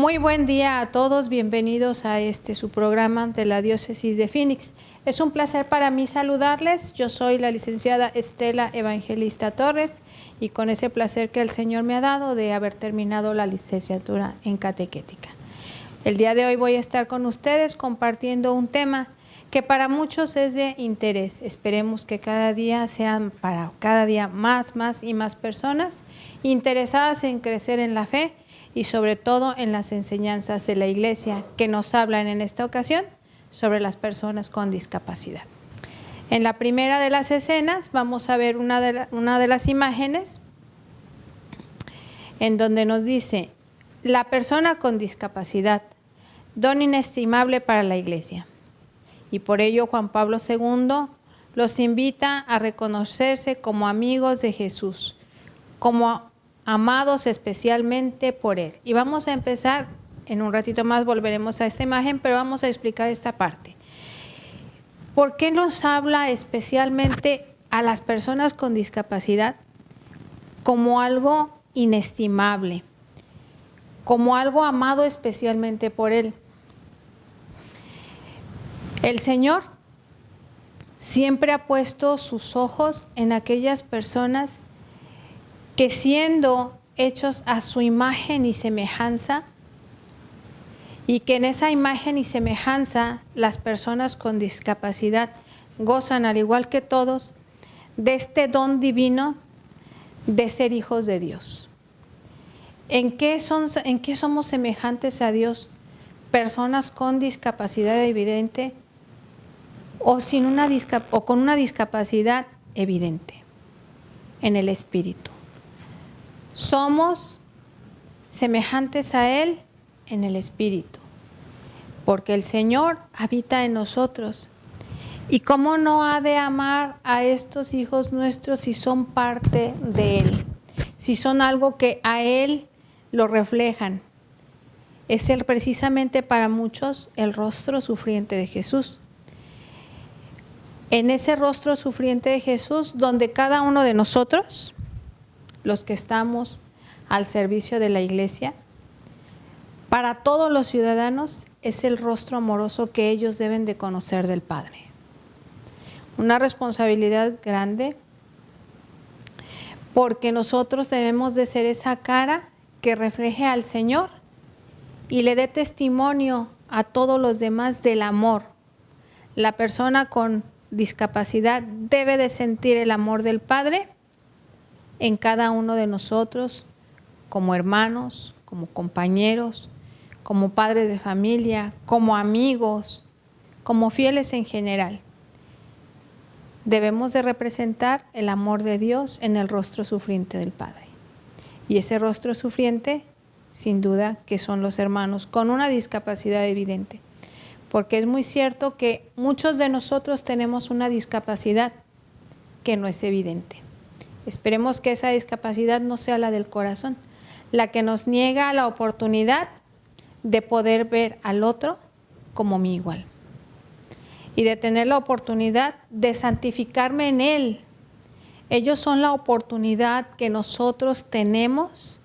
Muy buen día a todos, bienvenidos a su programa de la Diócesis de Phoenix. Es un placer para mí saludarles. Yo soy la licenciada Estela Evangelista Torres y con ese placer que el Señor me ha dado de haber terminado la licenciatura en catequética. El día de hoy voy a estar con ustedes compartiendo un tema que para muchos es de interés. Esperemos que cada día sean para cada día más y más personas interesadas en crecer en la fe y sobre todo en las enseñanzas de la Iglesia que nos hablan en esta ocasión sobre las personas con discapacidad. En la primera de las escenas vamos a ver una de las imágenes en donde nos dice: la persona con discapacidad, don inestimable para la Iglesia. Y por ello Juan Pablo II los invita a reconocerse como amigos de Jesús, como amados especialmente por Él. Y vamos a empezar, en un ratito más volveremos a esta imagen, pero vamos a explicar esta parte. ¿Por qué nos habla especialmente a las personas con discapacidad como algo inestimable, como algo amado especialmente por Él? El Señor siempre ha puesto sus ojos en aquellas personas que, siendo hechos a su imagen y semejanza, y que en esa imagen y semejanza las personas con discapacidad gozan, al igual que todos, de este don divino de ser hijos de Dios. ¿En qué somos semejantes a Dios? Personas con discapacidad evidente o con una discapacidad evidente en el espíritu. Somos semejantes a Él en el espíritu, porque el Señor habita en nosotros. ¿Y cómo no ha de amar a estos hijos nuestros si son parte de Él? Si son algo que a Él lo reflejan. Es Él precisamente para muchos el rostro sufriente de Jesús. En ese rostro sufriente de Jesús, donde cada uno de nosotros, los que estamos al servicio de la Iglesia, para todos los ciudadanos es el rostro amoroso que ellos deben de conocer del Padre. Una responsabilidad grande, porque nosotros debemos de ser esa cara que refleje al Señor y le dé testimonio a todos los demás del amor. La persona con discapacidad debe de sentir el amor del Padre en cada uno de nosotros, como hermanos, como compañeros, como padres de familia, como amigos, como fieles en general. Debemos de representar el amor de Dios en el rostro sufriente del Padre. Y ese rostro sufriente, sin duda, que son los hermanos con una discapacidad evidente. Porque es muy cierto que muchos de nosotros tenemos una discapacidad que no es evidente. Esperemos que esa discapacidad no sea la del corazón, la que nos niega la oportunidad de poder ver al otro como mi igual y de tener la oportunidad de santificarme en Él. Ellos son la oportunidad que nosotros tenemos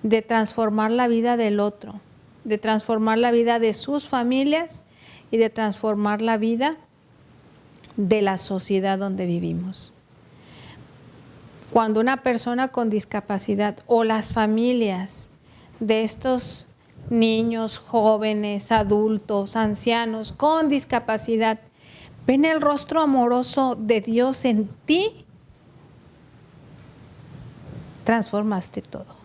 de transformar la vida del otro, de transformar la vida de sus familias y de transformar la vida de la sociedad donde vivimos. Cuando una persona con discapacidad o las familias de estos niños, jóvenes, adultos, ancianos con discapacidad ven el rostro amoroso de Dios en ti, transformaste todo.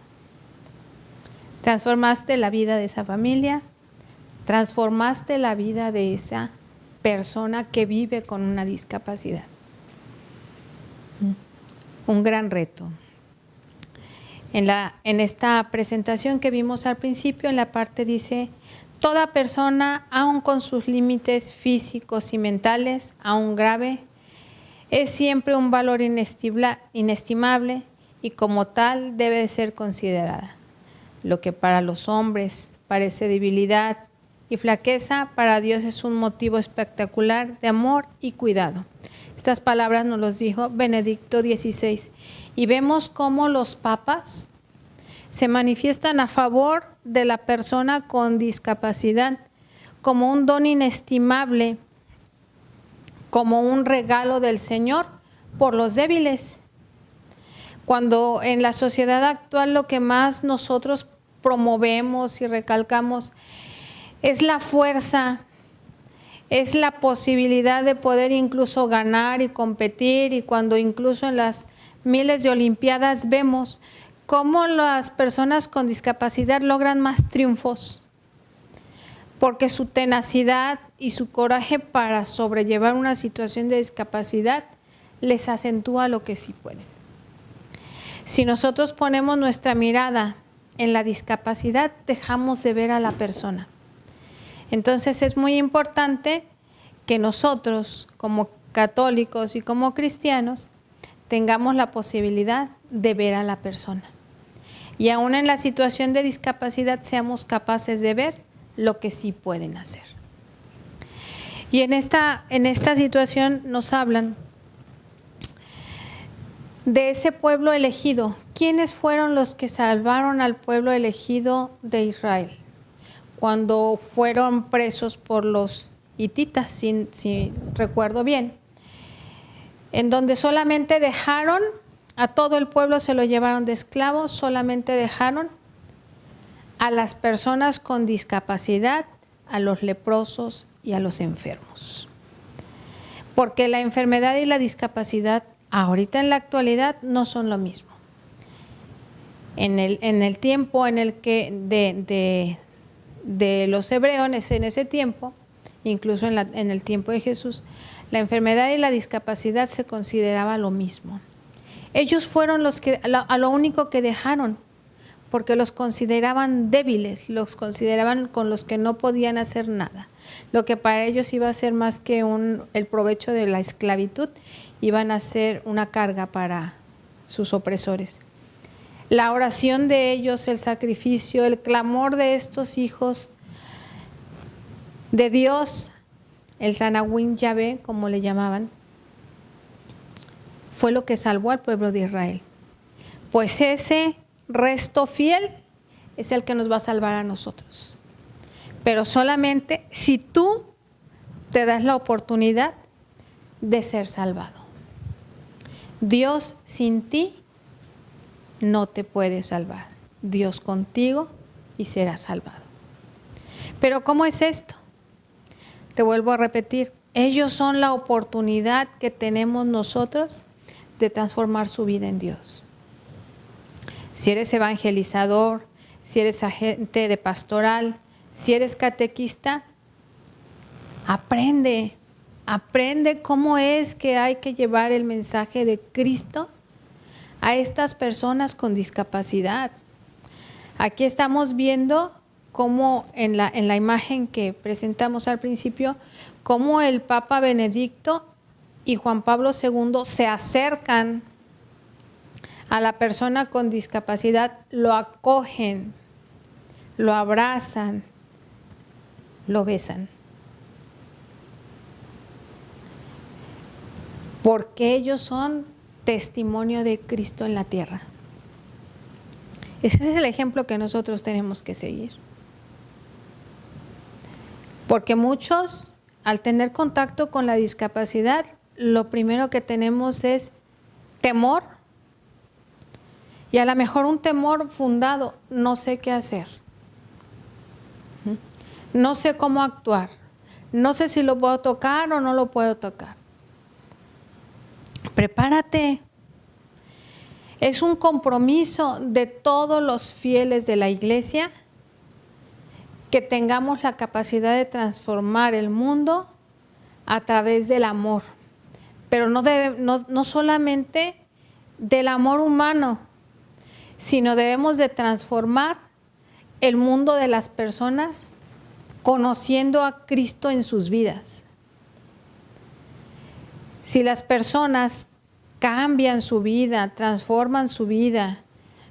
Transformaste la vida de esa familia, transformaste la vida de esa persona que vive con una discapacidad. Un gran reto. En esta presentación que vimos al principio, en la parte dice: toda persona, aun con sus límites físicos y mentales, aun grave, es siempre un valor inestimable y como tal debe de ser considerada. Lo que para los hombres parece debilidad y flaqueza, para Dios es un motivo espectacular de amor y cuidado. Estas palabras nos las dijo Benedicto XVI. Y vemos cómo los papas se manifiestan a favor de la persona con discapacidad como un don inestimable, como un regalo del Señor por los débiles. Cuando en la sociedad actual lo que más nosotros promovemos y recalcamos es la fuerza, es la posibilidad de poder incluso ganar y competir, y cuando incluso en las miles de olimpiadas vemos cómo las personas con discapacidad logran más triunfos, porque su tenacidad y su coraje para sobrellevar una situación de discapacidad les acentúa lo que sí pueden. Si nosotros ponemos nuestra mirada en la discapacidad, dejamos de ver a la persona. Entonces es muy importante que nosotros, como católicos y como cristianos, tengamos la posibilidad de ver a la persona. Y aún en la situación de discapacidad seamos capaces de ver lo que sí pueden hacer. Y en esta situación nos hablan de ese pueblo elegido. ¿Quiénes fueron los que salvaron al pueblo elegido de Israel cuando fueron presos por los hititas, si recuerdo bien? En donde solamente dejaron a todo el pueblo, se lo llevaron de esclavos, solamente dejaron a las personas con discapacidad, a los leprosos y a los enfermos. Porque la enfermedad y la discapacidad ahorita en la actualidad no son lo mismo. En el tiempo en el que de los hebreos, en ese tiempo, incluso en el tiempo de Jesús, la enfermedad y la discapacidad se consideraba lo mismo. Ellos fueron los que a lo único que dejaron, porque los consideraban débiles, los consideraban con los que no podían hacer nada. Lo que para ellos iba a ser más que el provecho de la esclavitud, iban a ser una carga para sus opresores. La oración de ellos, el sacrificio, el clamor de estos hijos de Dios, el Sanahuín Yahvé, como le llamaban, fue lo que salvó al pueblo de Israel. Pues ese resto fiel es el que nos va a salvar a nosotros. Pero solamente si tú te das la oportunidad de ser salvado. Dios sin ti no te puede salvar. Dios contigo y serás salvado. Pero ¿cómo es esto? Te vuelvo a repetir, ellos son la oportunidad que tenemos nosotros de transformar su vida en Dios. Si eres evangelizador, si eres agente de pastoral, si eres catequista, aprende cómo es que hay que llevar el mensaje de Cristo a estas personas con discapacidad. Aquí estamos viendo cómo en la imagen que presentamos al principio, cómo el Papa Benedicto y Juan Pablo II se acercan a la persona con discapacidad, lo acogen, lo abrazan, lo besan. Porque ellos son testimonio de Cristo en la tierra. Ese es el ejemplo que nosotros tenemos que seguir. Porque muchos, al tener contacto con la discapacidad, lo primero que tenemos es temor. Y a lo mejor un temor fundado, no sé qué hacer. No sé cómo actuar. No sé si lo puedo tocar o no lo puedo tocar. Prepárate. Es un compromiso de todos los fieles de la iglesia que tengamos la capacidad de transformar el mundo a través del amor. Pero no solamente del amor humano, sino debemos de transformar el mundo de las personas conociendo a Cristo en sus vidas. Si las personas cambian su vida, transforman su vida,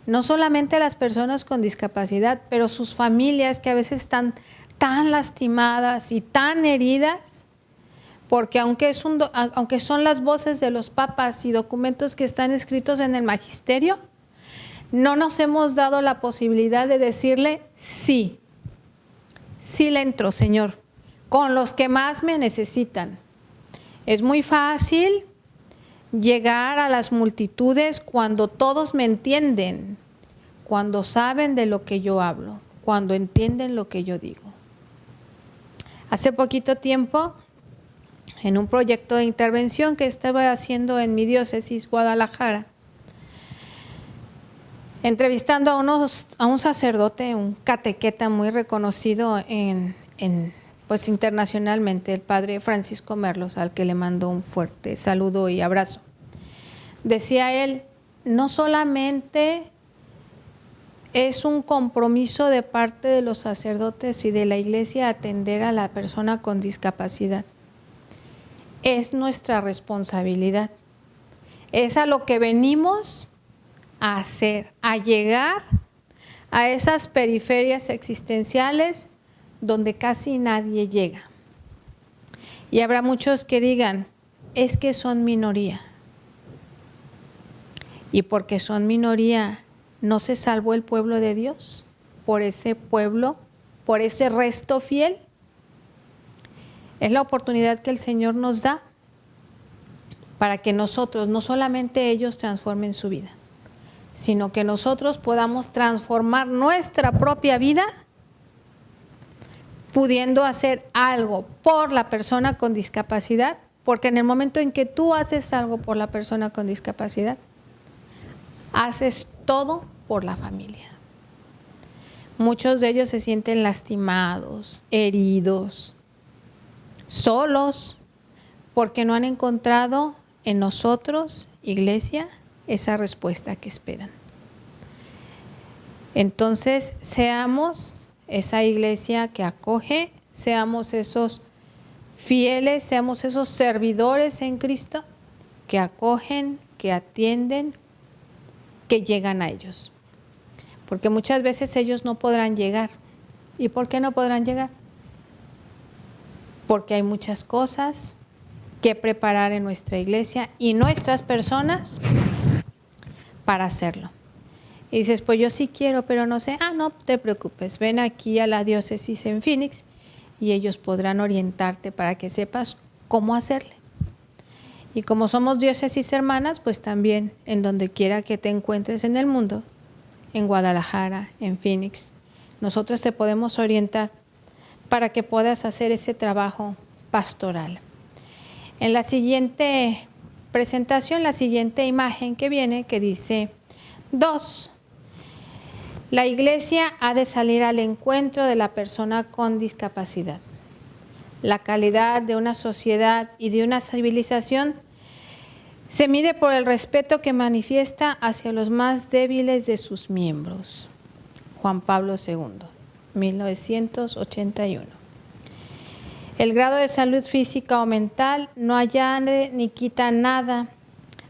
no solamente las personas con discapacidad, pero sus familias que a veces están tan lastimadas y tan heridas, porque aunque son las voces de los papas y documentos que están escritos en el magisterio, no nos hemos dado la posibilidad de decirle sí. Sí le entro, Señor, con los que más me necesitan. Es muy fácil llegar a las multitudes cuando todos me entienden, cuando saben de lo que yo hablo, cuando entienden lo que yo digo. Hace poquito tiempo, en un proyecto de intervención que estaba haciendo en mi diócesis, Guadalajara, entrevistando a un sacerdote, un catequeta muy reconocido pues internacionalmente, el padre Francisco Merlos, al que le mando un fuerte saludo y abrazo. Decía él, no solamente es un compromiso de parte de los sacerdotes y de la Iglesia atender a la persona con discapacidad, es nuestra responsabilidad, es a lo que venimos a hacer, a llegar a esas periferias existenciales donde casi nadie llega. Y habrá muchos que digan, es que son minoría. Y porque son minoría, ¿no se salvó el pueblo de Dios por ese pueblo, por ese resto fiel? Es la oportunidad que el Señor nos da para que nosotros, no solamente ellos transformen su vida, sino que nosotros podamos transformar nuestra propia vida pudiendo hacer algo por la persona con discapacidad, porque en el momento en que tú haces algo por la persona con discapacidad, haces todo por la familia. Muchos de ellos se sienten lastimados, heridos, solos, porque no han encontrado en nosotros, Iglesia, esa respuesta que esperan. Entonces, seamos esa Iglesia que acoge, seamos esos fieles, seamos esos servidores en Cristo que acogen, que atienden, que llegan a ellos. Porque muchas veces ellos no podrán llegar. ¿Y por qué no podrán llegar? Porque hay muchas cosas que preparar en nuestra Iglesia y nuestras personas para hacerlo. Y dices, pues yo sí quiero, pero no sé. No te preocupes, ven aquí a la diócesis en Phoenix y ellos podrán orientarte para que sepas cómo hacerle. Y como somos diócesis hermanas, pues también en donde quiera que te encuentres en el mundo, en Guadalajara, en Phoenix, nosotros te podemos orientar para que puedas hacer ese trabajo pastoral. En la siguiente presentación, la siguiente imagen que viene, que dice 2. La Iglesia ha de salir al encuentro de la persona con discapacidad. La calidad de una sociedad y de una civilización se mide por el respeto que manifiesta hacia los más débiles de sus miembros. Juan Pablo II, 1981. El grado de salud física o mental no añade ni quita nada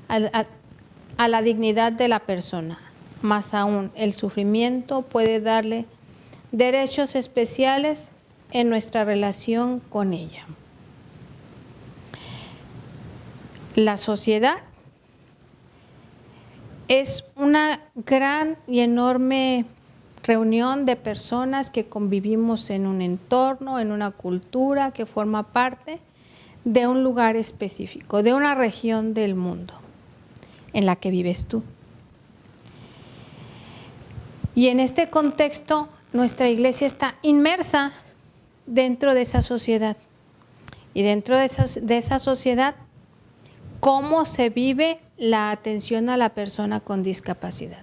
a la dignidad de la persona. Más aún, el sufrimiento puede darle derechos especiales en nuestra relación con ella. La sociedad es una gran y enorme reunión de personas que convivimos en un entorno, en una cultura que forma parte de un lugar específico, de una región del mundo en la que vives tú. Y en este contexto, nuestra Iglesia está inmersa dentro de esa sociedad. Y dentro de esa sociedad, ¿cómo se vive la atención a la persona con discapacidad?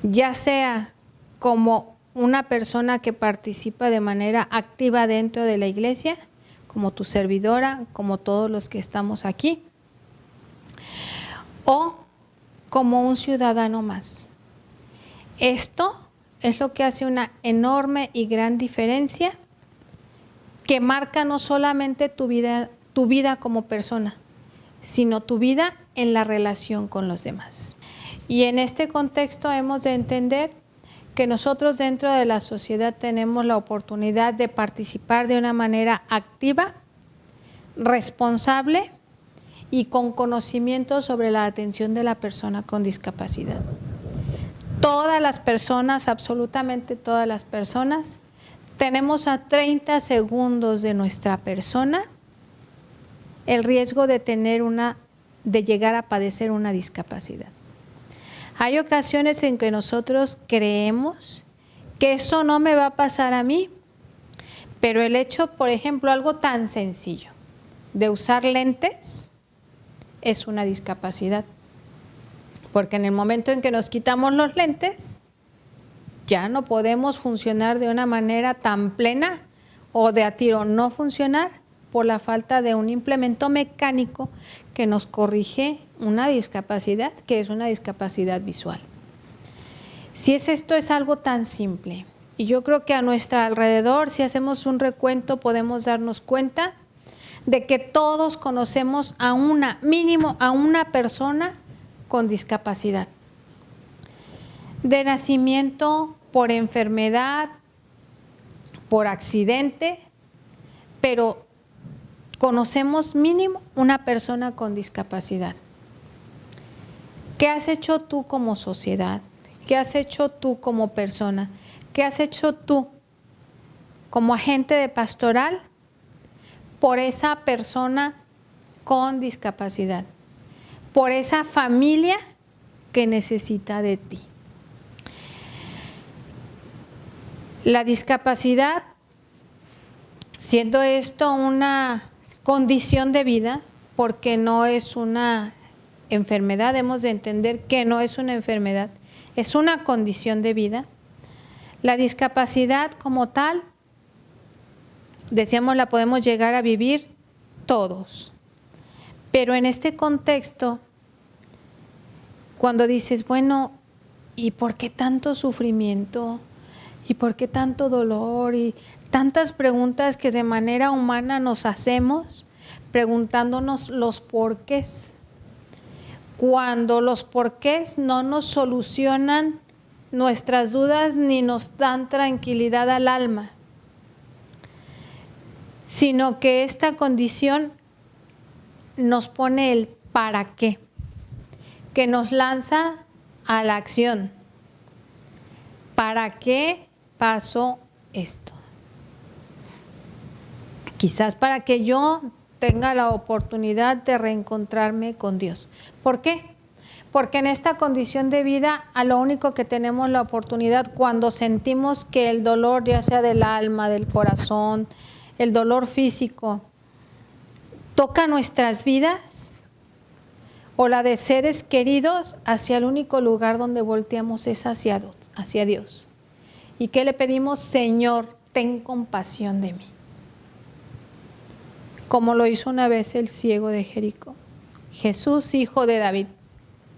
Ya sea como una persona que participa de manera activa dentro de la Iglesia, como tu servidora, como todos los que estamos aquí, o como un ciudadano más. Esto es lo que hace una enorme y gran diferencia que marca no solamente tu vida como persona, sino tu vida en la relación con los demás. Y en este contexto hemos de entender que nosotros dentro de la sociedad tenemos la oportunidad de participar de una manera activa, responsable y con conocimiento sobre la atención de la persona con discapacidad. Todas las personas, absolutamente todas las personas, tenemos a 30 segundos de nuestra persona el riesgo de llegar a padecer una discapacidad. Hay ocasiones en que nosotros creemos que eso no me va a pasar a mí, pero el hecho, por ejemplo, algo tan sencillo de usar lentes es una discapacidad. Porque en el momento en que nos quitamos los lentes, ya no podemos funcionar de una manera tan plena o de a tiro no funcionar por la falta de un implemento mecánico que nos corrige una discapacidad, que es una discapacidad visual. Si esto es algo tan simple, y yo creo que a nuestro alrededor, si hacemos un recuento, podemos darnos cuenta de que todos conocemos mínimo a una persona con discapacidad. De nacimiento, por enfermedad, por accidente, pero conocemos mínimo una persona con discapacidad. ¿Qué has hecho tú como sociedad? ¿Qué has hecho tú como persona? ¿Qué has hecho tú como agente de pastoral por esa persona con discapacidad? Por esa familia que necesita de ti. La discapacidad, siendo esto una condición de vida, porque no es una enfermedad, debemos de entender que no es una enfermedad, es una condición de vida. La discapacidad como tal, decíamos, la podemos llegar a vivir todos. Pero en este contexto, cuando dices, bueno, ¿y por qué tanto sufrimiento? ¿Y por qué tanto dolor? Y tantas preguntas que de manera humana nos hacemos, preguntándonos los porqués. Cuando los porqués no nos solucionan nuestras dudas ni nos dan tranquilidad al alma, sino que esta condición nos pone el para qué, que nos lanza a la acción. ¿Para qué pasó esto? Quizás para que yo tenga la oportunidad de reencontrarme con Dios. ¿Por qué? Porque en esta condición de vida, a lo único que tenemos la oportunidad cuando sentimos que el dolor, ya sea del alma, del corazón, el dolor físico, toca nuestras vidas o la de seres queridos, hacia el único lugar donde volteamos es hacia Dios. ¿Y qué le pedimos? Señor, ten compasión de mí. Como lo hizo una vez el ciego de Jericó. Jesús, hijo de David,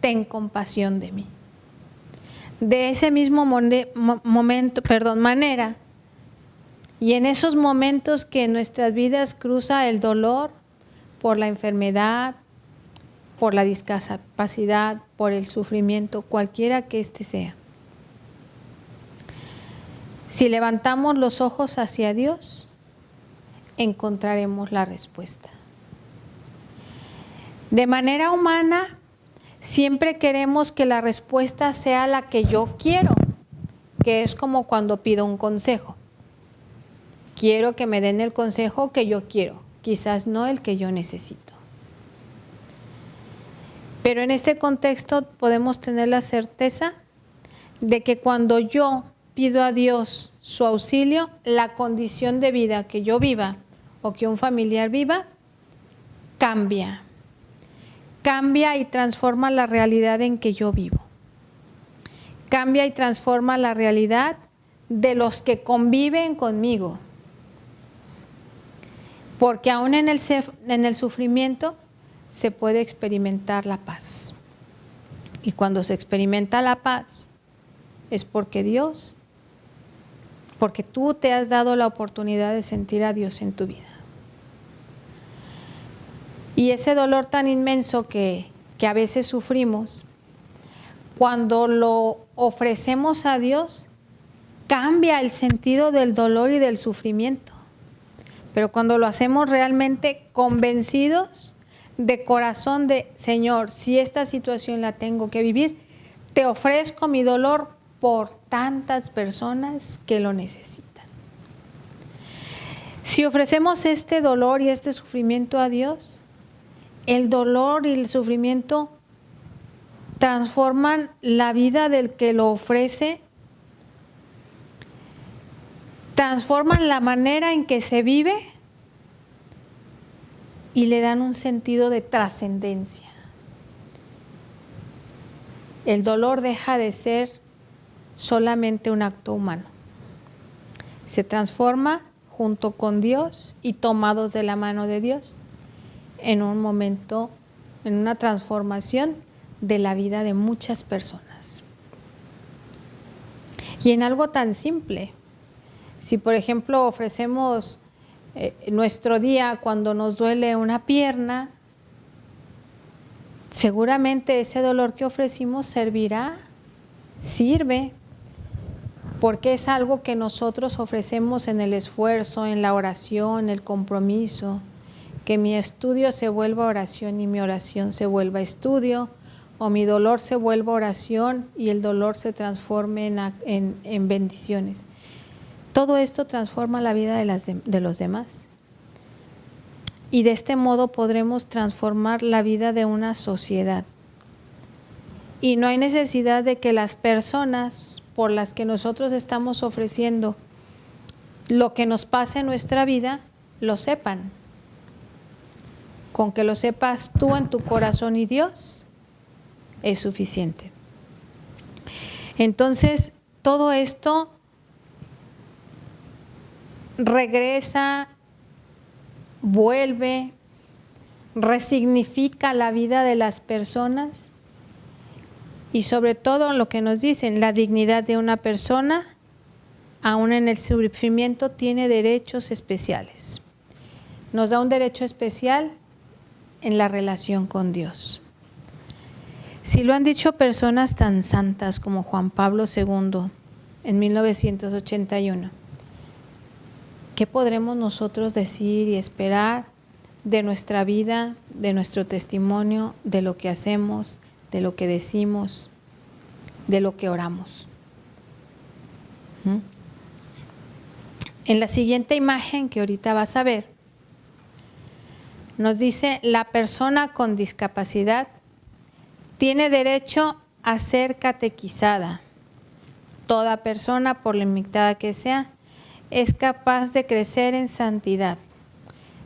ten compasión de mí. De ese mismo manera, y en esos momentos que en nuestras vidas cruza el dolor por la enfermedad, por la discapacidad, por el sufrimiento, cualquiera que éste sea. Si levantamos los ojos hacia Dios, encontraremos la respuesta. De manera humana, siempre queremos que la respuesta sea la que yo quiero, que es como cuando pido un consejo. Quiero que me den el consejo que yo quiero, quizás no el que yo necesito. Pero en este contexto podemos tener la certeza de que cuando yo pido a Dios su auxilio, la condición de vida que yo viva o que un familiar viva, cambia. Cambia y transforma la realidad en que yo vivo. Cambia y transforma la realidad de los que conviven conmigo. Porque aún en el sufrimiento se puede experimentar la paz. Y cuando se experimenta la paz, es porque tú te has dado la oportunidad de sentir a Dios en tu vida. Y ese dolor tan inmenso que a veces sufrimos, cuando lo ofrecemos a Dios, cambia el sentido del dolor y del sufrimiento. Pero cuando lo hacemos realmente convencidos de corazón de, Señor, si esta situación la tengo que vivir, te ofrezco mi dolor por tantas personas que lo necesitan. Si ofrecemos este dolor y este sufrimiento a Dios, el dolor y el sufrimiento transforman la vida del que lo ofrece, transforman la manera en que se vive y le dan un sentido de trascendencia. El dolor deja de ser solamente un acto humano. Se transforma junto con Dios y tomados de la mano de Dios en un momento, en una transformación de la vida de muchas personas. Y en algo tan simple, si por ejemplo ofrecemos nuestro día cuando nos duele una pierna, seguramente ese dolor que ofrecimos servirá, sirve, porque es algo que nosotros ofrecemos en el esfuerzo, en la oración, el compromiso, que mi estudio se vuelva oración y mi oración se vuelva estudio, o mi dolor se vuelva oración y el dolor se transforme en bendiciones. Todo esto transforma la vida de los demás. Y de este modo podremos transformar la vida de una sociedad. Y no hay necesidad de que las personas por las que nosotros estamos ofreciendo lo que nos pase en nuestra vida, lo sepan. Con que lo sepas tú en tu corazón y Dios, es suficiente. Entonces, todo esto regresa, vuelve, resignifica la vida de las personas y sobre todo lo que nos dicen, la dignidad de una persona, aún en el sufrimiento, tiene derechos especiales. Nos da un derecho especial en la relación con Dios. Si lo han dicho personas tan santas como Juan Pablo II en 1981, ¿qué podremos nosotros decir y esperar de nuestra vida, de nuestro testimonio, de lo que hacemos, de lo que decimos, de lo que oramos? En la siguiente imagen que ahorita vas a ver, nos dice: la persona con discapacidad tiene derecho a ser catequizada. Toda persona, por limitada que sea, es capaz de crecer en santidad.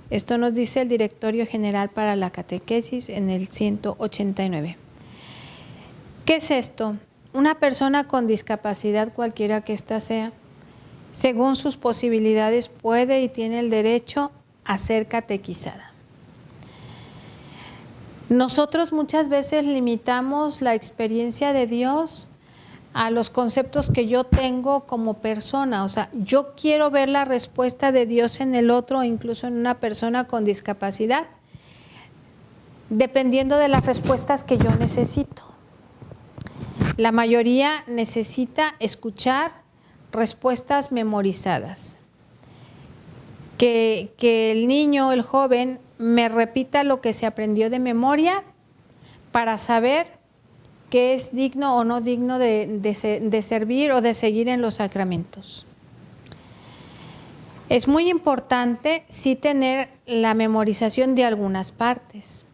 Esto nos dice el Directorio General para la Catequesis en el 189. ¿Qué es esto? Una persona con discapacidad, cualquiera que ésta sea, según sus posibilidades puede y tiene el derecho a ser catequizada. Nosotros muchas veces limitamos la experiencia de Dios a los conceptos que yo tengo como persona. O sea, yo quiero ver la respuesta de Dios en el otro, incluso en una persona con discapacidad, dependiendo de las respuestas que yo necesito. La mayoría necesita escuchar respuestas memorizadas. Que el niño, el joven, me repita lo que se aprendió de memoria para saber que es digno o no digno de servir o de seguir en los sacramentos. Es muy importante sí tener la memorización de algunas partes,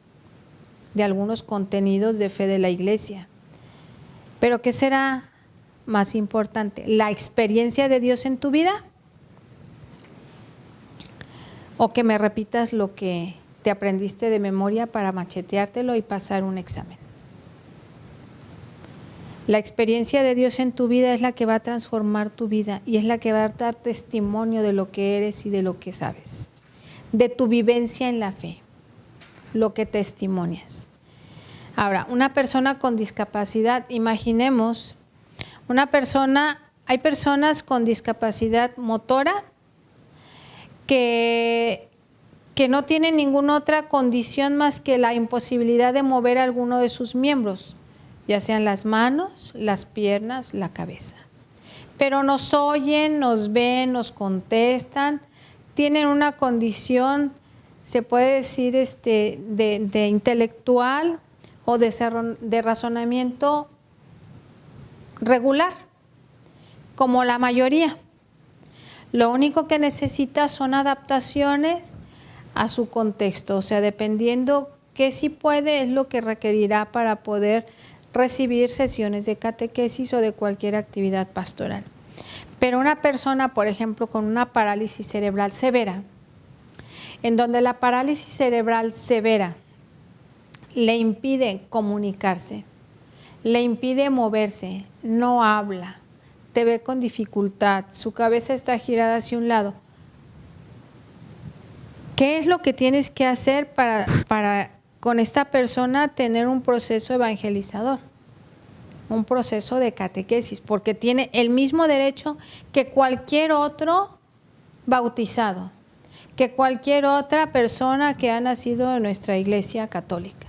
de algunos contenidos de fe de la Iglesia. Pero ¿qué será más importante? ¿La experiencia de Dios en tu vida? ¿O que me repitas lo que te aprendiste de memoria para macheteártelo y pasar un examen? La experiencia de Dios en tu vida es la que va a transformar tu vida y es la que va a dar testimonio de lo que eres y de lo que sabes, de tu vivencia en la fe, lo que testimonias. Ahora, una persona con discapacidad, imaginemos, hay personas con discapacidad motora que no tienen ninguna otra condición más que la imposibilidad de mover alguno de sus miembros, ya sean las manos, las piernas, la cabeza. Pero nos oyen, nos ven, nos contestan, tienen una condición, se puede decir, de intelectual o de razonamiento regular, como la mayoría. Lo único que necesita son adaptaciones a su contexto, o sea, dependiendo qué sí puede es lo que requerirá para poder recibir sesiones de catequesis o de cualquier actividad pastoral. Pero una persona, por ejemplo, con una parálisis cerebral severa, en donde la parálisis cerebral severa le impide comunicarse, le impide moverse, no habla, te ve con dificultad, su cabeza está girada hacia un lado. ¿Qué es lo que tienes que hacer para con esta persona tener un proceso evangelizador? Un proceso de catequesis, porque tiene el mismo derecho que cualquier otro bautizado, que cualquier otra persona que ha nacido en nuestra Iglesia Católica.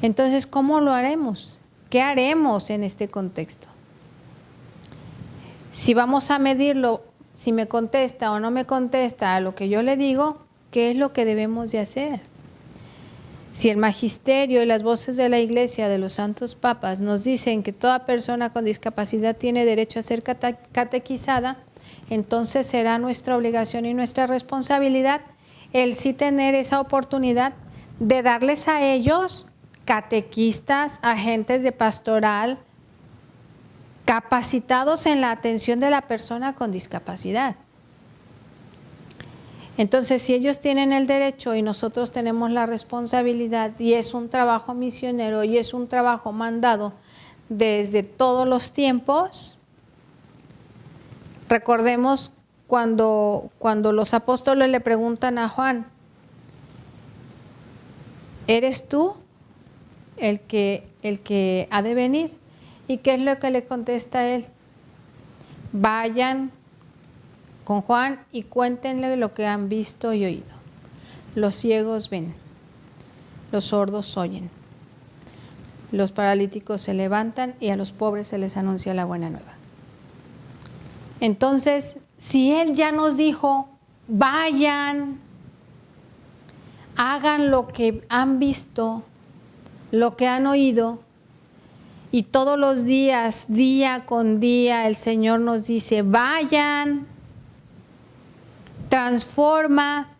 Entonces, ¿cómo lo haremos? ¿Qué haremos en este contexto? Si vamos a medirlo, si me contesta o no me contesta a lo que yo le digo, ¿qué es lo que debemos de hacer? Si el magisterio y las voces de la Iglesia, de los santos papas, nos dicen que toda persona con discapacidad tiene derecho a ser catequizada, entonces será nuestra obligación y nuestra responsabilidad el sí tener esa oportunidad de darles a ellos catequistas, agentes de pastoral, capacitados en la atención de la persona con discapacidad. Entonces, si ellos tienen el derecho y nosotros tenemos la responsabilidad, y es un trabajo misionero y es un trabajo mandado desde todos los tiempos, recordemos cuando los apóstoles le preguntan a Juan, ¿eres tú el que ha de venir? ¿Y qué es lo que le contesta él? Vayan con Juan y cuéntenle lo que han visto y oído. Los ciegos ven, los sordos oyen, los paralíticos se levantan y a los pobres se les anuncia la buena nueva. Entonces, si él ya nos dijo, vayan, hagan lo que han visto, lo que han oído, y todos los días, día con día, el Señor nos dice, vayan, transforma,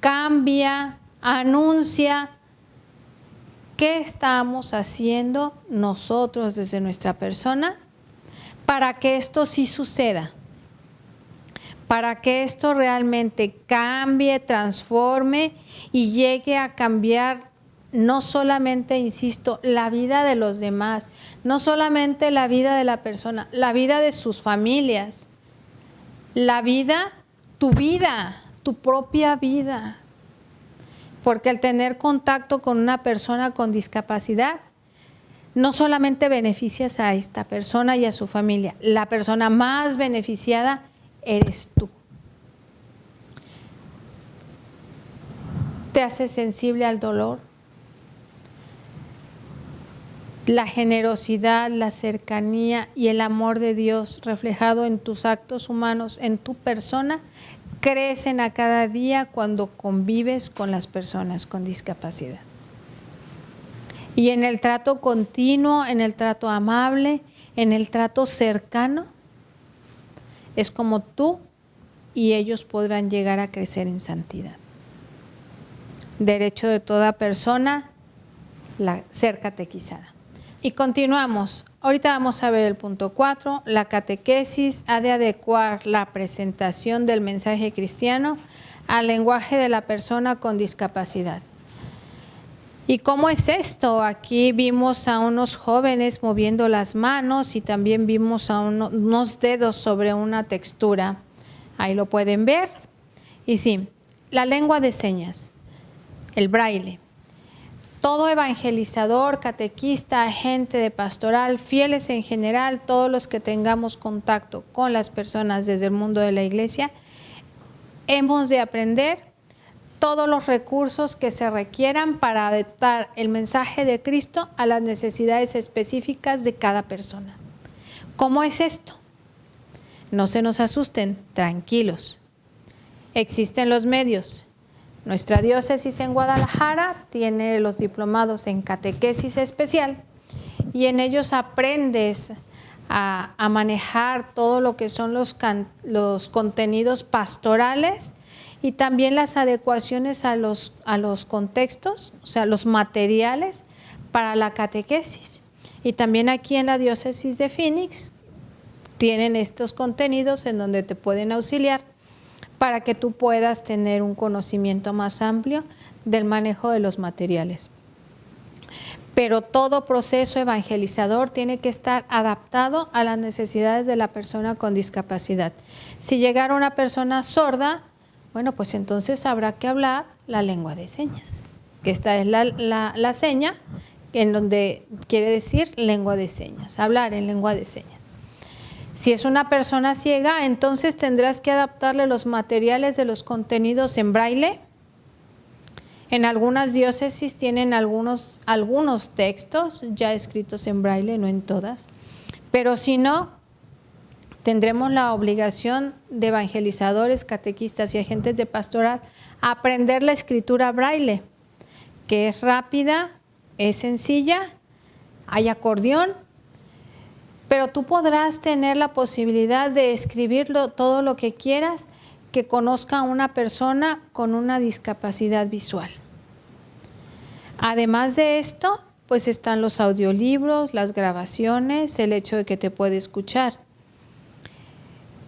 cambia, anuncia. ¿Qué estamos haciendo nosotros desde nuestra persona para que esto sí suceda? Para que esto realmente cambie, transforme y llegue a cambiar no solamente, insisto, la vida de los demás, no solamente la vida de la persona, la vida de sus familias, la vida, tu propia vida. Porque al tener contacto con una persona con discapacidad, no solamente beneficias a esta persona y a su familia, la persona más beneficiada eres tú. Te haces sensible al dolor. La generosidad, la cercanía y el amor de Dios reflejado en tus actos humanos, en tu persona, crecen a cada día cuando convives con las personas con discapacidad. Y en el trato continuo, en el trato amable, en el trato cercano, es como tú y ellos podrán llegar a crecer en santidad. Derecho de toda persona, ser catequizada. Y continuamos. Ahorita vamos a ver el punto 4. La catequesis ha de adecuar la presentación del mensaje cristiano al lenguaje de la persona con discapacidad. ¿Y cómo es esto? Aquí vimos a unos jóvenes moviendo las manos y también vimos a unos dedos sobre una textura. Ahí lo pueden ver. Y sí, la lengua de señas, el braille. Todo evangelizador, catequista, agente de pastoral, fieles en general, todos los que tengamos contacto con las personas desde el mundo de la Iglesia, hemos de aprender todos los recursos que se requieran para adaptar el mensaje de Cristo a las necesidades específicas de cada persona. ¿Cómo es esto? No se nos asusten, tranquilos. Existen los medios. Nuestra diócesis en Guadalajara tiene los diplomados en catequesis especial y en ellos aprendes a manejar todo lo que son los contenidos pastorales y también las adecuaciones a los contextos, o sea, los materiales para la catequesis. Y también aquí en la diócesis de Phoenix tienen estos contenidos en donde te pueden auxiliar para que tú puedas tener un conocimiento más amplio del manejo de los materiales. Pero todo proceso evangelizador tiene que estar adaptado a las necesidades de la persona con discapacidad. Si llegara una persona sorda, bueno, pues entonces habrá que hablar la lengua de señas, que esta es la seña en donde quiere decir lengua de señas, hablar en lengua de señas. Si es una persona ciega, entonces tendrás que adaptarle los materiales de los contenidos en braille. En algunas diócesis tienen algunos textos ya escritos en braille, no en todas, pero si no, tendremos la obligación de evangelizadores, catequistas y agentes de pastoral a aprender la escritura braille, que es rápida, es sencilla, hay acordeón, pero tú podrás tener la posibilidad de escribirlo todo lo que quieras que conozca a una persona con una discapacidad visual. Además de esto, pues están los audiolibros, las grabaciones, el hecho de que te puede escuchar.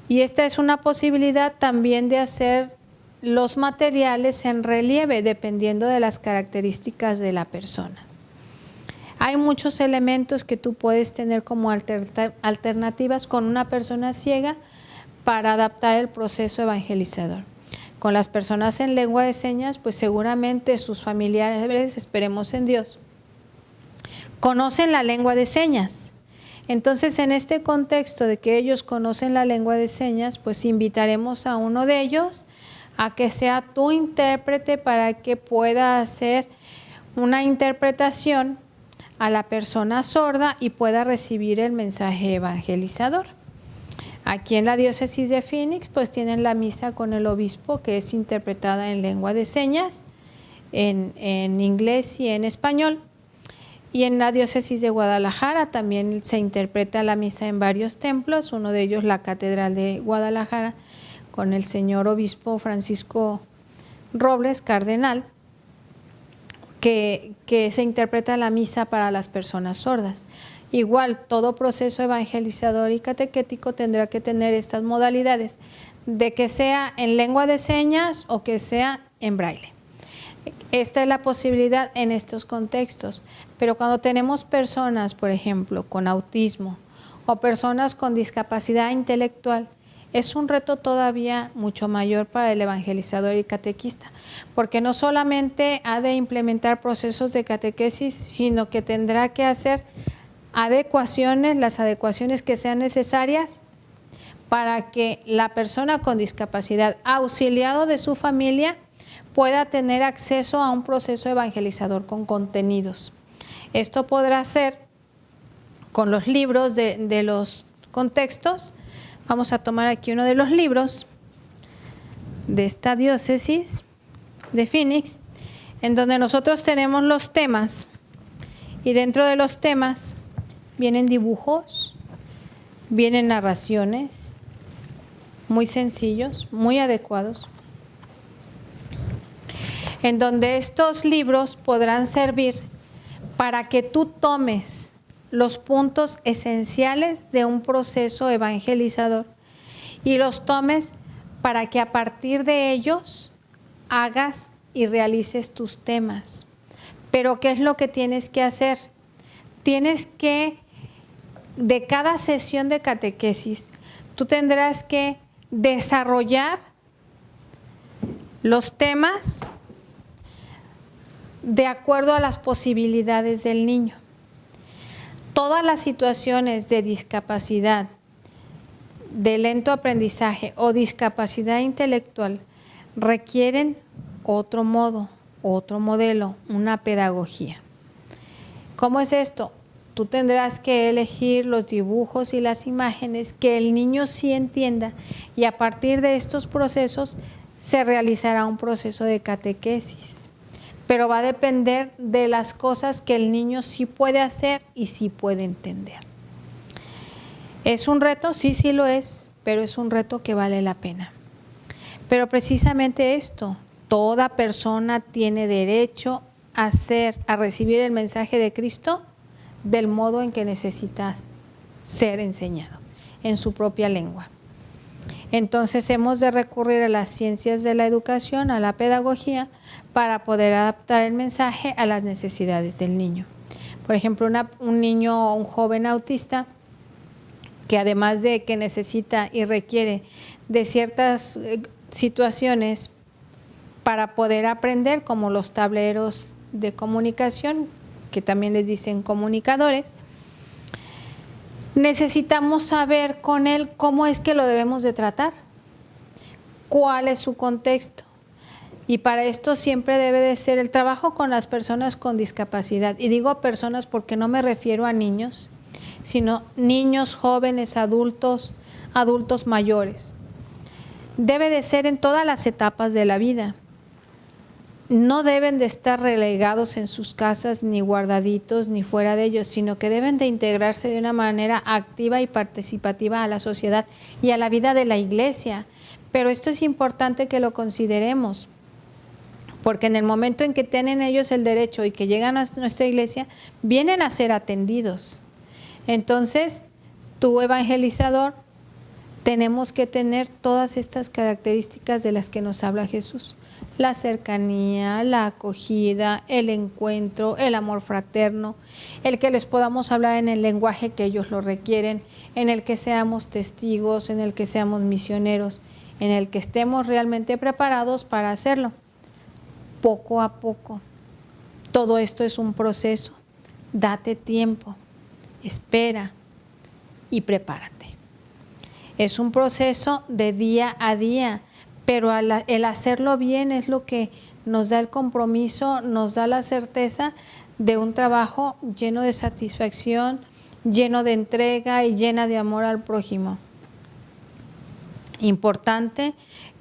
Y esta es una posibilidad también de hacer los materiales en relieve, dependiendo de las características de la persona. Hay muchos elementos que tú puedes tener como alternativas con una persona ciega para adaptar el proceso evangelizador. Con las personas en lengua de señas, pues seguramente sus familiares, esperemos en Dios, conocen la lengua de señas. Entonces, en este contexto de que ellos conocen la lengua de señas, pues invitaremos a uno de ellos a que sea tu intérprete para que pueda hacer una interpretación a la persona sorda y pueda recibir el mensaje evangelizador. Aquí en la diócesis de Phoenix pues tienen la misa con el obispo, que es interpretada en lengua de señas, en inglés y en español. Y en la diócesis de Guadalajara también se interpreta la misa en varios templos, uno de ellos la Catedral de Guadalajara, con el señor obispo Francisco Robles, cardenal, que se interpreta la misa para las personas sordas. Igual, todo proceso evangelizador y catequético tendrá que tener estas modalidades, de que sea en lengua de señas o que sea en braille. Esta es la posibilidad en estos contextos, pero cuando tenemos personas, por ejemplo, con autismo o personas con discapacidad intelectual, es un reto todavía mucho mayor para el evangelizador y catequista, porque no solamente ha de implementar procesos de catequesis, sino que tendrá que hacer adecuaciones, las adecuaciones que sean necesarias para que la persona con discapacidad, auxiliado de su familia, pueda tener acceso a un proceso evangelizador con contenidos. Esto podrá ser con los libros de los contextos. Vamos a tomar aquí uno de los libros de esta diócesis de Phoenix, en donde nosotros tenemos los temas, y dentro de los temas vienen dibujos, vienen narraciones, muy sencillos, muy adecuados, en donde estos libros podrán servir para que tú tomes los puntos esenciales de un proceso evangelizador y los tomes para que a partir de ellos hagas y realices tus temas. Pero ¿qué es lo que tienes que hacer? Tienes que, de cada sesión de catequesis, tú tendrás que desarrollar los temas de acuerdo a las posibilidades del niño. Todas las situaciones de discapacidad, de lento aprendizaje o discapacidad intelectual requieren otro modo, otro modelo, una pedagogía. ¿Cómo es esto? Tú tendrás que elegir los dibujos y las imágenes que el niño sí entienda, y a partir de estos procesos se realizará un proceso de catequesis. pero va a depender de las cosas que el niño sí puede hacer y sí puede entender. ¿Es un reto? Sí, sí lo es, pero es un reto que vale la pena. Pero precisamente esto, toda persona tiene derecho a recibir el mensaje de Cristo del modo en que necesita ser enseñado, en su propia lengua. Entonces hemos de recurrir a las ciencias de la educación, a la pedagogía, para poder adaptar el mensaje a las necesidades del niño. Por ejemplo, un niño o un joven autista que además de que necesita y requiere de ciertas situaciones para poder aprender, como los tableros de comunicación, que también les dicen comunicadores, necesitamos saber con él cómo es que lo debemos de tratar, cuál es su contexto. Y para esto siempre debe de ser el trabajo con las personas con discapacidad. Y digo personas porque no me refiero a niños, sino niños, jóvenes, adultos, adultos mayores. Debe de ser en todas las etapas de la vida. No deben de estar relegados en sus casas, ni guardaditos, ni fuera de ellos, sino que deben de integrarse de una manera activa y participativa a la sociedad y a la vida de la iglesia. Pero esto es importante que lo consideremos, porque en el momento en que tienen ellos el derecho y que llegan a nuestra iglesia, vienen a ser atendidos. Entonces, tú, evangelizador, tenemos que tener todas estas características de las que nos habla Jesús. La cercanía, la acogida, el encuentro, el amor fraterno, el que les podamos hablar en el lenguaje que ellos lo requieren, en el que seamos testigos, en el que seamos misioneros, en el que estemos realmente preparados para hacerlo. Poco a poco. Todo esto es un proceso. Date tiempo, espera y prepárate. Es un proceso de día a día, pero el hacerlo bien es lo que nos da el compromiso, nos da la certeza de un trabajo lleno de satisfacción, lleno de entrega y llena de amor al prójimo. Importante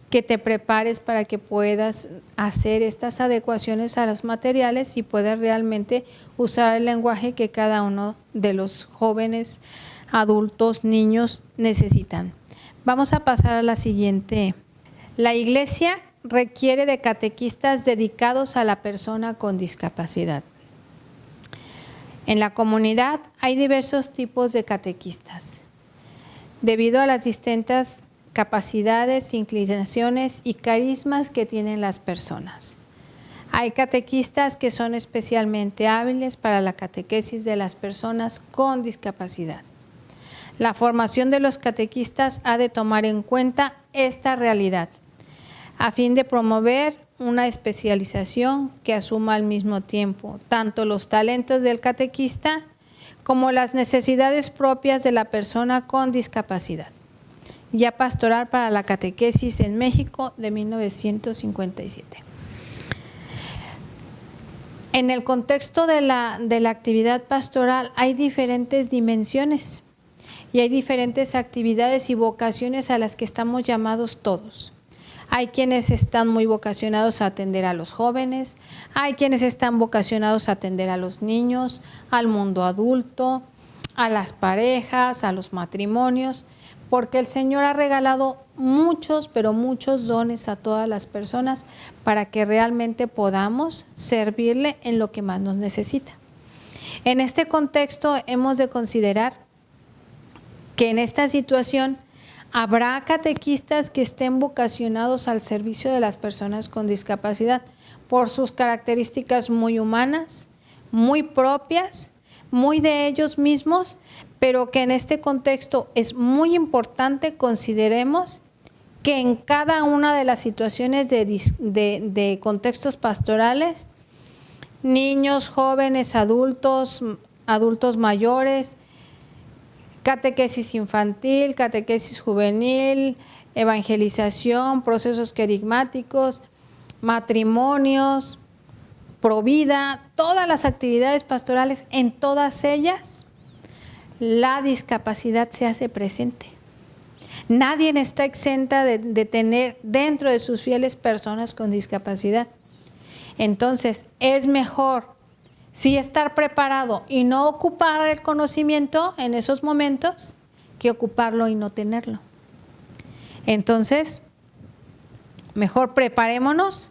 que te prepares para que puedas hacer estas adecuaciones a los materiales y puedas realmente usar el lenguaje que cada uno de los jóvenes, adultos, niños necesitan. Vamos a pasar a la siguiente. La iglesia requiere de catequistas dedicados a la persona con discapacidad. En la comunidad hay diversos tipos de catequistas, debido a las distintas capacidades, inclinaciones y carismas que tienen las personas. Hay catequistas que son especialmente hábiles para la catequesis de las personas con discapacidad. La formación de los catequistas ha de tomar en cuenta esta realidad, a fin de promover una especialización que asuma al mismo tiempo tanto los talentos del catequista como las necesidades propias de la persona con discapacidad. Guía Pastoral para la Catequesis en México de 1957. En el contexto de la actividad pastoral hay diferentes dimensiones y hay diferentes actividades y vocaciones a las que estamos llamados todos. Hay quienes están muy vocacionados a atender a los jóvenes, hay quienes están vocacionados a atender a los niños, al mundo adulto, a las parejas, a los matrimonios, porque el Señor ha regalado muchos, pero muchos dones a todas las personas para que realmente podamos servirle en lo que más nos necesita. En este contexto hemos de considerar que en esta situación habrá catequistas que estén vocacionados al servicio de las personas con discapacidad por sus características muy humanas, muy propias, muy de ellos mismos, pero que en este contexto es muy importante consideremos que en cada una de las situaciones de contextos pastorales, niños, jóvenes, adultos, adultos mayores, catequesis infantil, catequesis juvenil, evangelización, procesos querigmáticos, matrimonios, provida, todas las actividades pastorales, en todas ellas la discapacidad se hace presente. Nadie está exenta de tener dentro de sus fieles personas con discapacidad. Entonces, es mejor sí estar preparado y no ocupar el conocimiento en esos momentos que ocuparlo y no tenerlo. Entonces, mejor preparémonos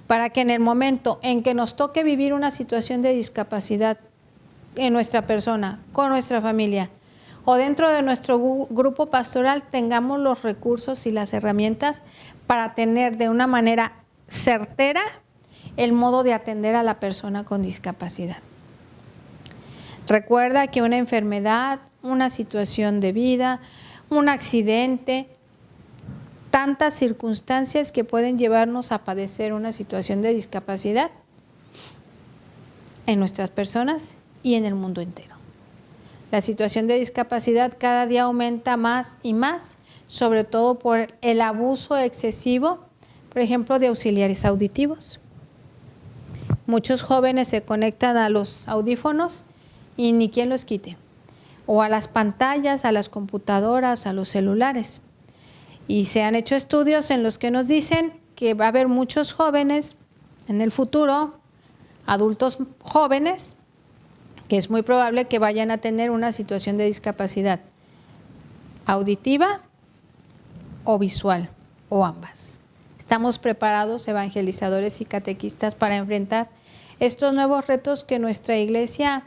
para que en el momento en que nos toque vivir una situación de discapacidad en nuestra persona, con nuestra familia o dentro de nuestro grupo pastoral, tengamos los recursos y las herramientas para tener de una manera certera el modo de atender a la persona con discapacidad. Recuerda que una enfermedad, una situación de vida, un accidente, tantas circunstancias que pueden llevarnos a padecer una situación de discapacidad en nuestras personas y en el mundo entero. La situación de discapacidad cada día aumenta más y más, sobre todo por el abuso excesivo, por ejemplo, de auxiliares auditivos. Muchos jóvenes se conectan a los audífonos y ni quien los quite, o a las pantallas, a las computadoras, a los celulares. Y se han hecho estudios en los que nos dicen que va a haber muchos jóvenes en el futuro, adultos jóvenes, que es muy probable que vayan a tener una situación de discapacidad auditiva o visual, o ambas. Estamos preparados, evangelizadores y catequistas, para enfrentar estos nuevos retos que nuestra iglesia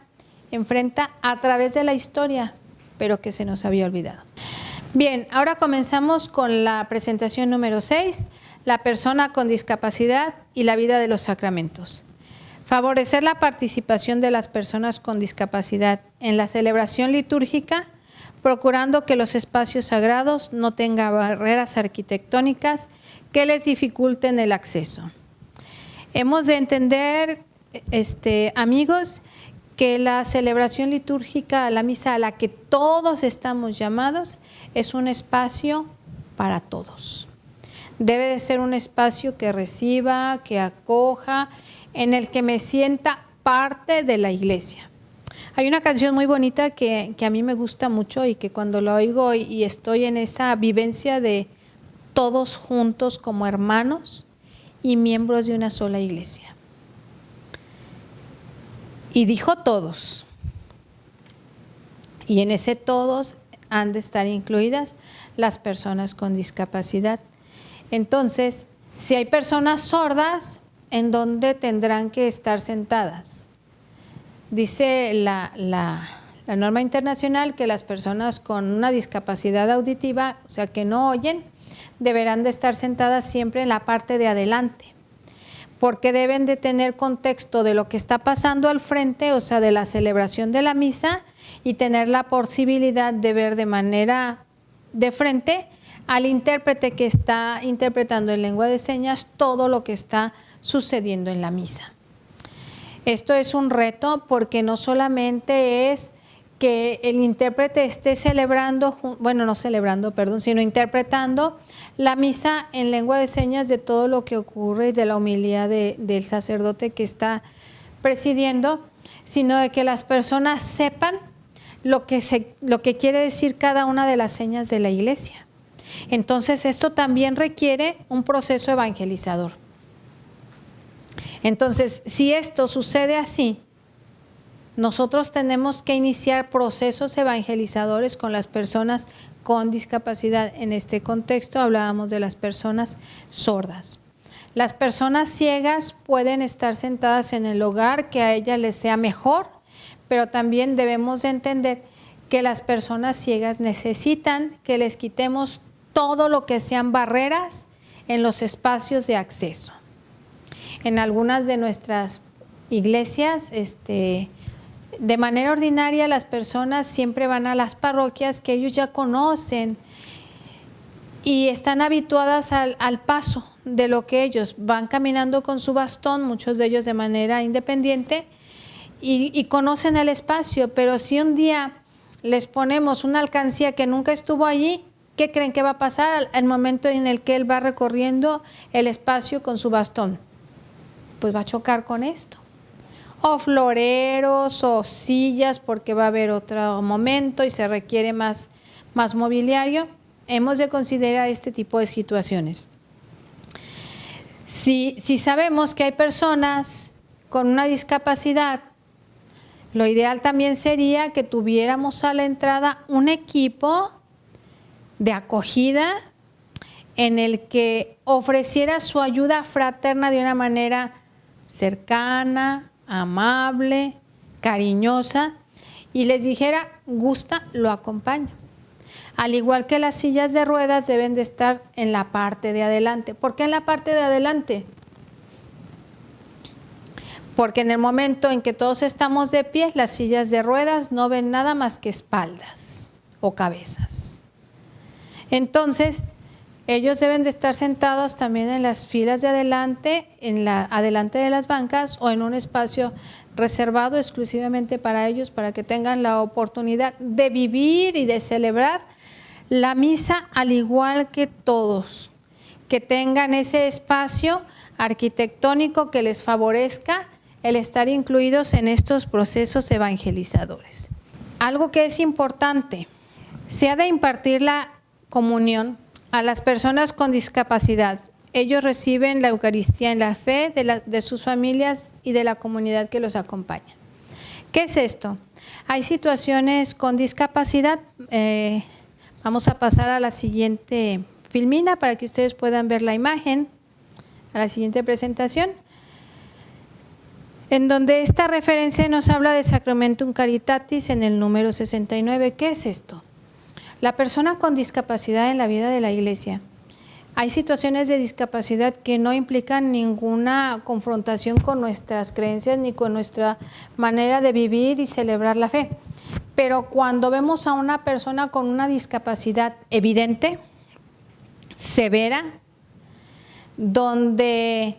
enfrenta a través de la historia, pero que se nos había olvidado. Bien, ahora comenzamos con la presentación número 6, la persona con discapacidad y la vida de los sacramentos. Favorecer la participación de las personas con discapacidad en la celebración litúrgica, procurando que los espacios sagrados no tengan barreras arquitectónicas que les dificulten el acceso. Hemos de entender, amigos, que la celebración litúrgica, la misa a la que todos estamos llamados, es un espacio para todos. Debe de ser un espacio que reciba, que acoja, en el que me sienta parte de la iglesia. Hay una canción muy bonita que a mí me gusta mucho y que cuando la oigo y estoy en esa vivencia de todos juntos como hermanos y miembros de una sola iglesia. Y dijo todos. Y en ese todos han de estar incluidas las personas con discapacidad. Entonces, si hay personas sordas, ¿en dónde tendrán que estar sentadas? Dice la norma internacional que las personas con una discapacidad auditiva, o sea que no oyen, deberán de estar sentadas siempre en la parte de adelante, porque deben de tener contexto de lo que está pasando al frente, o sea, de la celebración de la misa, y tener la posibilidad de ver de manera de frente al intérprete que está interpretando en lengua de señas todo lo que está sucediendo en la misa. Esto es un reto porque no solamente es que el intérprete esté sino interpretando la misa en lengua de señas de todo lo que ocurre y de la homilía del sacerdote que está presidiendo, sino de que las personas sepan lo que quiere decir cada una de las señas de la iglesia. Entonces, esto también requiere un proceso evangelizador. Entonces, si esto sucede así, nosotros tenemos que iniciar procesos evangelizadores con las personas con discapacidad. En este contexto hablábamos de las personas sordas. Las personas ciegas pueden estar sentadas en el lugar que a ellas les sea mejor, pero también debemos de entender que las personas ciegas necesitan que les quitemos todo lo que sean barreras en los espacios de acceso. En algunas de nuestras iglesias, de manera ordinaria, las personas siempre van a las parroquias que ellos ya conocen y están habituadas al paso de lo que ellos van caminando con su bastón, muchos de ellos de manera independiente, y conocen el espacio. Pero si un día les ponemos una alcancía que nunca estuvo allí, ¿qué creen que va a pasar al momento en el que él va recorriendo el espacio con su bastón? Pues va a chocar con esto. O floreros o sillas, porque va a haber otro momento y se requiere más mobiliario. Hemos de considerar este tipo de situaciones. Si sabemos que hay personas con una discapacidad, lo ideal también sería que tuviéramos a la entrada un equipo de acogida en el que ofreciera su ayuda fraterna de una manera cercana, amable, cariñosa, y les dijera, gusta, lo acompaño. Al igual que las sillas de ruedas deben de estar en la parte de adelante. ¿Por qué en la parte de adelante? Porque en el momento en que todos estamos de pie, las sillas de ruedas no ven nada más que espaldas o cabezas. Entonces, ellos deben de estar sentados también en las filas de adelante, adelante de las bancas o en un espacio reservado exclusivamente para ellos, para que tengan la oportunidad de vivir y de celebrar la misa al igual que todos, que tengan ese espacio arquitectónico que les favorezca el estar incluidos en estos procesos evangelizadores. Algo que es importante, se ha de impartir la comunión a las personas con discapacidad. Ellos reciben la Eucaristía en la fe de sus familias y de la comunidad que los acompaña. ¿Qué es esto? Hay situaciones con discapacidad. Vamos a pasar a la siguiente filmina para que ustedes puedan ver la imagen, a la siguiente presentación, en donde esta referencia nos habla de Sacramentum Caritatis en el número 69. ¿Qué es esto? La persona con discapacidad en la vida de la Iglesia. Hay situaciones de discapacidad que no implican ninguna confrontación con nuestras creencias ni con nuestra manera de vivir y celebrar la fe. Pero cuando vemos a una persona con una discapacidad evidente, severa, donde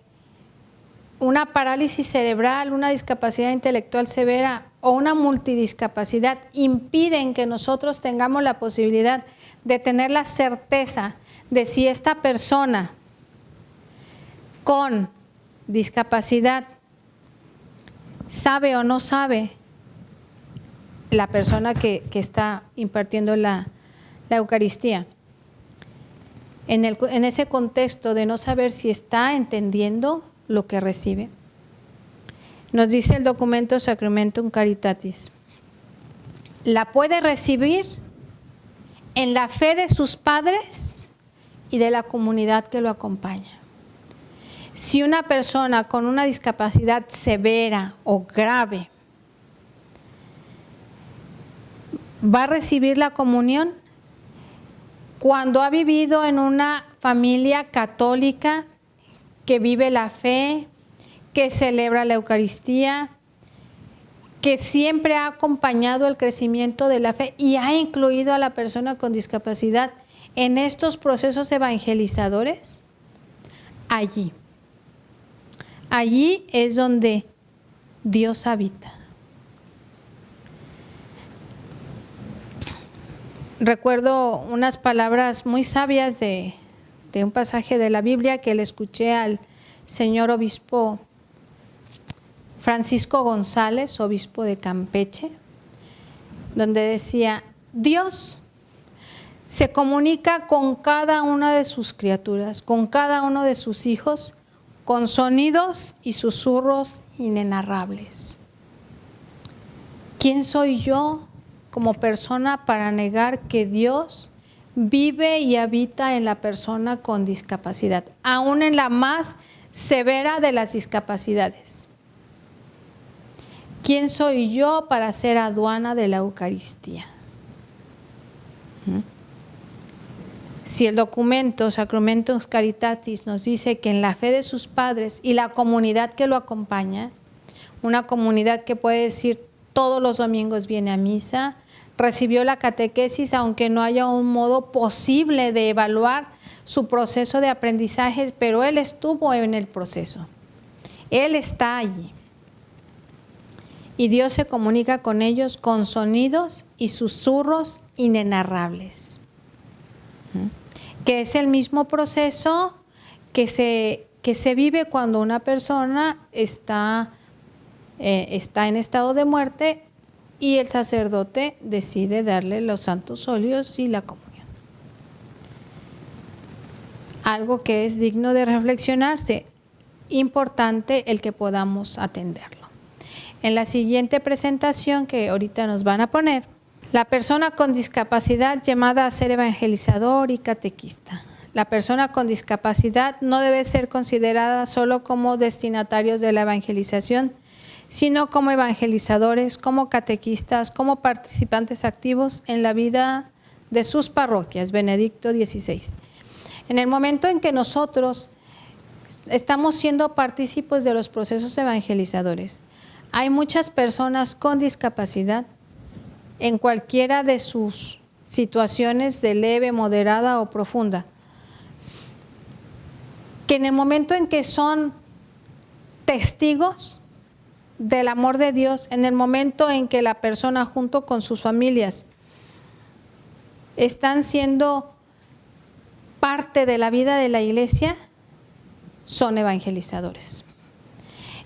una parálisis cerebral, una discapacidad intelectual severa o una multidiscapacidad impiden que nosotros tengamos la posibilidad de tener la certeza de si esta persona con discapacidad sabe o no sabe, la persona que está impartiendo la Eucaristía. En ese contexto de no saber si está entendiendo lo que recibe, nos dice el documento Sacramentum Caritatis, la puede recibir en la fe de sus padres y de la comunidad que lo acompaña. Si una persona con una discapacidad severa o grave va a recibir la comunión cuando ha vivido en una familia católica que vive la fe, que celebra la Eucaristía, que siempre ha acompañado el crecimiento de la fe y ha incluido a la persona con discapacidad en estos procesos evangelizadores. Allí es donde Dios habita. Recuerdo unas palabras muy sabias de un pasaje de la Biblia que le escuché al señor obispo Francisco González, obispo de Campeche, donde decía, Dios se comunica con cada una de sus criaturas, con cada uno de sus hijos, con sonidos y susurros inenarrables. ¿Quién soy yo como persona para negar que Dios vive y habita en la persona con discapacidad, aún en la más severa de las discapacidades? ¿Quién soy yo para ser aduana de la Eucaristía? Si el documento Sacramentum Caritatis nos dice que en la fe de sus padres y la comunidad que lo acompaña, una comunidad que puede decir todos los domingos viene a misa, recibió la catequesis, aunque no haya un modo posible de evaluar su proceso de aprendizaje, pero él estuvo en el proceso, él está allí. Y Dios se comunica con ellos con sonidos y susurros inenarrables, que es el mismo proceso que se vive cuando una persona está en estado de muerte y el sacerdote decide darle los santos óleos y la comunión. Algo que es digno de reflexionarse. importante el que podamos atenderlo. En la siguiente presentación que ahorita nos van a poner, la persona con discapacidad llamada a ser evangelizador y catequista. La persona con discapacidad no debe ser considerada solo como destinatarios de la evangelización, sino como evangelizadores, como catequistas, como participantes activos en la vida de sus parroquias. Benedicto XVI. En el momento en que nosotros estamos siendo partícipes de los procesos evangelizadores, hay muchas personas con discapacidad en cualquiera de sus situaciones de leve, moderada o profunda, que en el momento en que son testigos del amor de Dios, en el momento en que la persona junto con sus familias están siendo parte de la vida de la iglesia, son evangelizadores.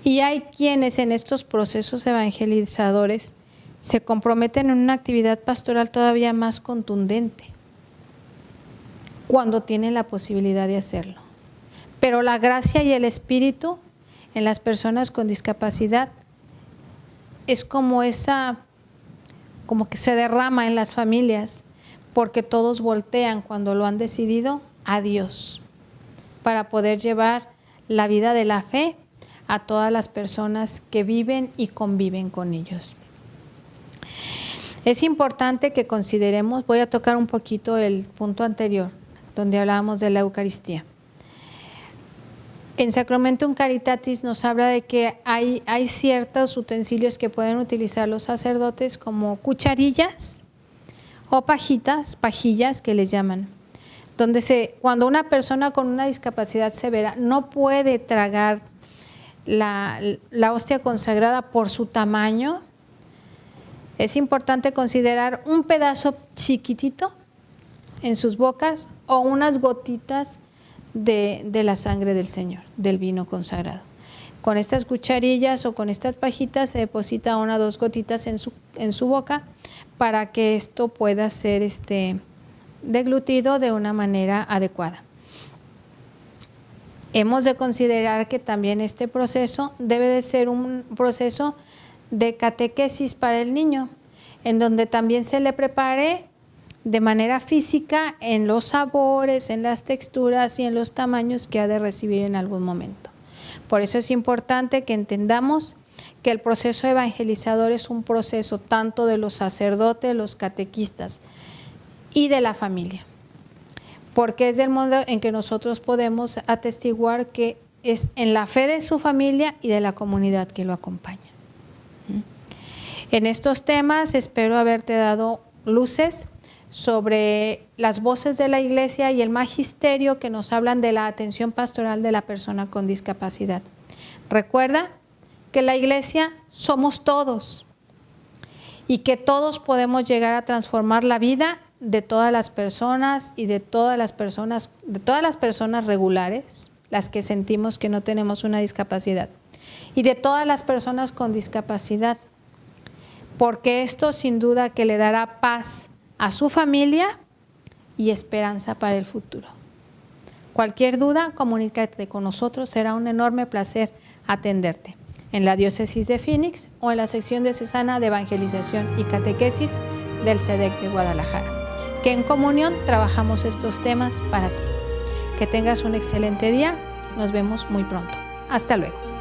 Y hay quienes en estos procesos evangelizadores se comprometen en una actividad pastoral todavía más contundente, cuando tienen la posibilidad de hacerlo. Pero la gracia y el espíritu en las personas con discapacidad es como que se derrama en las familias, porque todos voltean cuando lo han decidido a Dios, para poder llevar la vida de la fe a todas las personas que viven y conviven con ellos. Es importante que consideremos, voy a tocar un poquito el punto anterior, donde hablábamos de la Eucaristía. En Sacramentum Caritatis nos habla de que hay ciertos utensilios que pueden utilizar los sacerdotes, como cucharillas o pajillas que les llaman, donde cuando una persona con una discapacidad severa no puede tragar la hostia consagrada por su tamaño, es importante considerar un pedazo chiquitito en sus bocas o unas gotitas de la sangre del Señor, del vino consagrado. Con estas cucharillas o con estas pajitas se deposita 1 o 2 gotitas en su boca para que esto pueda ser deglutido de una manera adecuada. Hemos de considerar que también este proceso debe de ser un proceso de catequesis para el niño, en donde también se le prepare de manera física en los sabores, en las texturas y en los tamaños que ha de recibir en algún momento. Por eso es importante que entendamos que el proceso evangelizador es un proceso tanto de los sacerdotes, los catequistas y de la familia, porque es del modo en que nosotros podemos atestiguar que es en la fe de su familia y de la comunidad que lo acompaña. En estos temas espero haberte dado luces sobre las voces de la iglesia y el magisterio que nos hablan de la atención pastoral de la persona con discapacidad. Recuerda que la iglesia somos todos y que todos podemos llegar a transformar la vida de todas las personas y de todas las personas regulares, las que sentimos que no tenemos una discapacidad, y de todas las personas con discapacidad, porque esto sin duda que le dará paz a su familia y esperanza para el futuro. Cualquier duda, comunícate con nosotros, será un enorme placer atenderte en la Diócesis de Phoenix o en la sección diocesana de Evangelización y Catequesis del CEDEC de Guadalajara, que en comunión trabajamos estos temas para ti. Que tengas un excelente día, nos vemos muy pronto. Hasta luego.